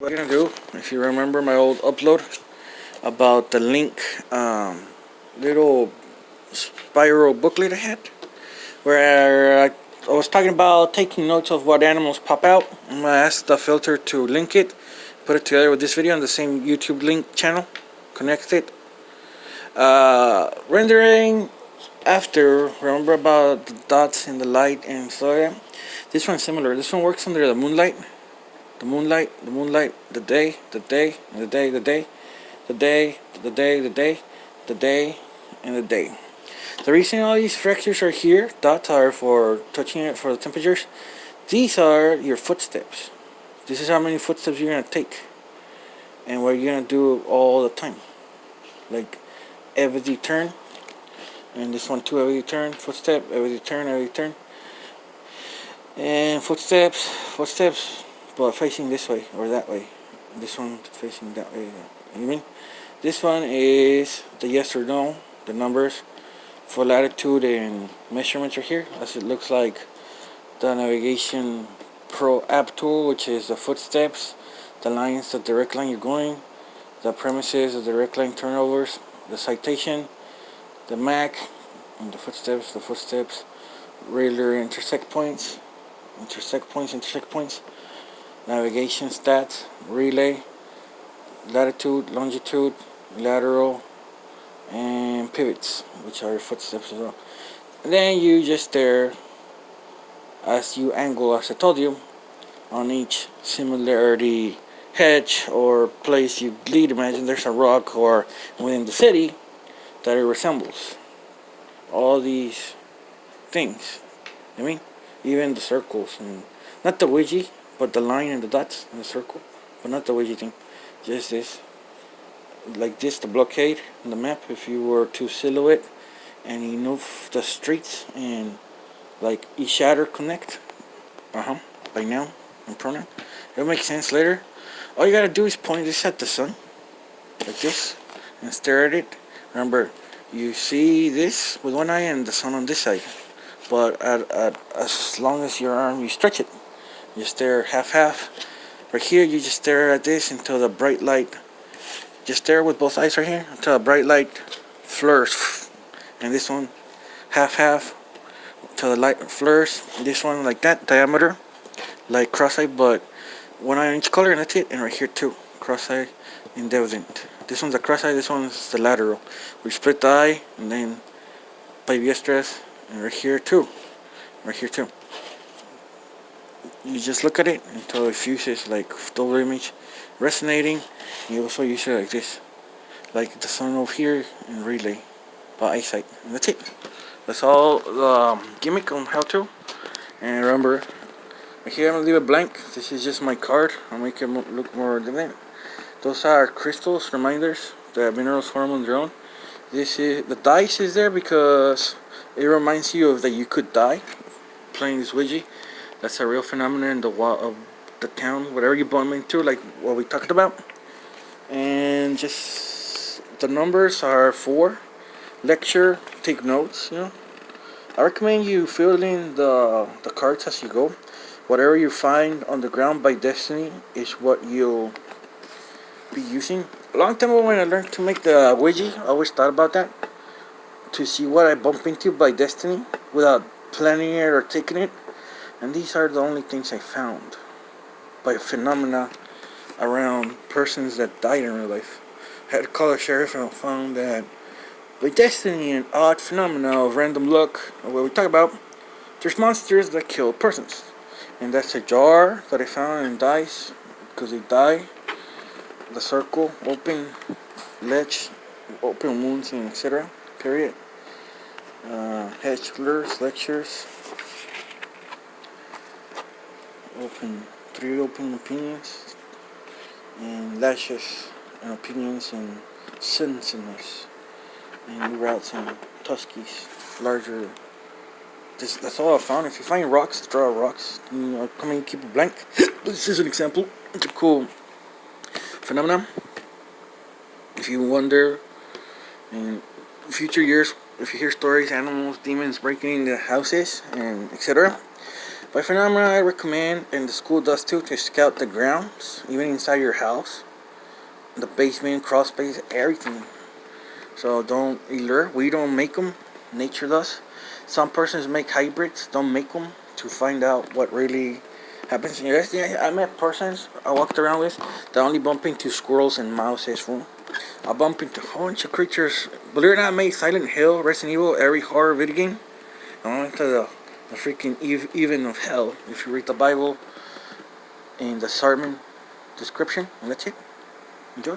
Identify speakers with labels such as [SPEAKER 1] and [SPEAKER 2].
[SPEAKER 1] What I'm gonna do, if you remember my old upload about the link little spiral booklet I had, where I was talking about taking notes of what animals pop out. I'm gonna ask the filter to link it, put it together with this video on the same YouTube link channel, connect it. Rendering after, remember about the dots in the light and so yeah. This one's similar. This one works under the moonlight. The day, the day, the day, the day, the day, the day, the day, the day, and the day. The reason all these fractures are here, dots are for touching it for the temperatures. These are your footsteps. This is how many footsteps you're gonna take, and what you're gonna do all the time. Like every turn, and this one too. Every turn, footstep, every turn, and footsteps, but facing this way or that way. This one facing that way. You mean? This one is the yes or no, the numbers for latitude and measurements are here, as it looks like the Navigation Pro app tool, which is the footsteps, the lines, the direct line you're going, the premises, the direct line turnovers, the citation, the MAC, and the footsteps, radar intersect points, navigation stats, relay, latitude, longitude, lateral, and pivots, which are your footsteps as well. And then you just stare as you angle, as I told you, on each similarity hedge or place you lead. Imagine there's a rock or within the city that it resembles. All these things. I mean, even the circles and not the widget, but the line and the dots and the circle, but not the widget thing. Just this, like this, the blockade in the map. If you were to silhouette and you know the streets and like each shatter connect, by now and pronoun, it'll make sense later. All you gotta do is point this at the sun, like this, and stare at it. Remember, you see this with one eye and the sun on this side, but at as long as your arm you stretch it, you stare half. Right here, you just stare at this until the bright light. Just stare with both eyes right here until a bright light flares, and this one half till the light flares. This one like that diameter, like cross-eye, but one eye on each color, and that's it. And right here too, cross-eye and dividend. This one's a cross-eye. This one's the lateral. We split the eye, and then by stress, and right here too. You just look at it until it fuses like double image, resonating. You also use it like this, like the sun over here and relay by eyesight. And that's it. That's all the gimmick on how to. And remember, here I'm gonna leave it blank. This is just my card. I'll make it look more different. Those are crystals, reminders that minerals form on their own. This is the dice is there because it reminds you of that you could die playing this Ouija. That's a real phenomenon in the of the town, whatever you bump into, like what we talked about. And just the numbers are 4. Lecture, take notes. I recommend you fill in the cards as you go. Whatever you find on the ground by destiny is what you'll be using. A long time ago when I learned to make the Ouija, I always thought about that. To see what I bump into by destiny without planning it or taking it. And these are the only things I found by phenomena around persons that died in real life. I had to call a sheriff and I found that by destiny and odd phenomena of random luck, or what we talk about, there's monsters that kill persons. And that's a jar that I found in dice because they die. The circle, open ledge, open wounds, and etc. Period. Hedge blurs, lectures. Three open opinions, and lashes and opinions and sensiveness, and new routes and tuskies, larger. That's all I found. If you find rocks, draw rocks. Come and keep it blank. This is an example. It's a cool phenomenon. If you wonder in future years, if you hear stories, animals, demons breaking into houses, and etc., By phenomena, I recommend, and the school does too, to scout the grounds, even inside your house, the basement, crawl space, everything. So don't alert. We don't make them. Nature does. Some persons make hybrids. Don't make them to find out what really happens. Yes, yeah, I met persons I walked around with that only bump into squirrels and mouses. Fool. I bump into a whole bunch of creatures. Believe it or not, I made Silent Hill, Resident Evil, every horror video game. I went to the freaking even of hell. If you read the Bible in the sermon description, and that's it. Enjoy.